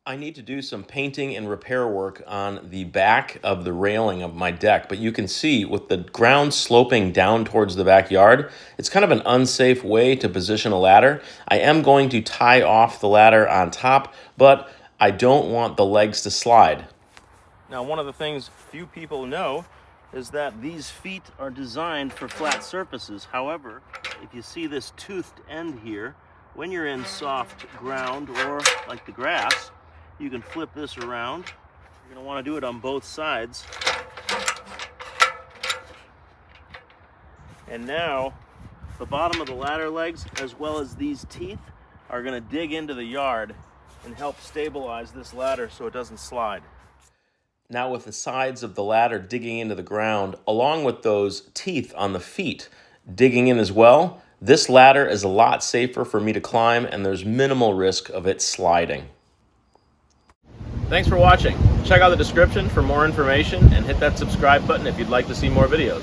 I need to do some painting and repair work on the back of the railing of my deck, but you can see with the ground sloping down towards the backyard, it's kind of an unsafe way to position a ladder. I am going to tie off the ladder on top, but I don't want the legs to slide. Now, one of the things few people know is that these feet are designed for flat surfaces. However, if you see this toothed end here, when you're in soft ground or like the grass, you can flip this around. You're going to want to do it on both sides. And now the bottom of the ladder legs, as well as these teeth, are going to dig into the yard and help stabilize this ladder so it doesn't slide. Now with the sides of the ladder digging into the ground, along with those teeth on the feet digging in as well, this ladder is a lot safer for me to climb and there's minimal risk of it sliding. Thanks for watching. Check out the description for more information and hit that subscribe button if you'd like to see more videos.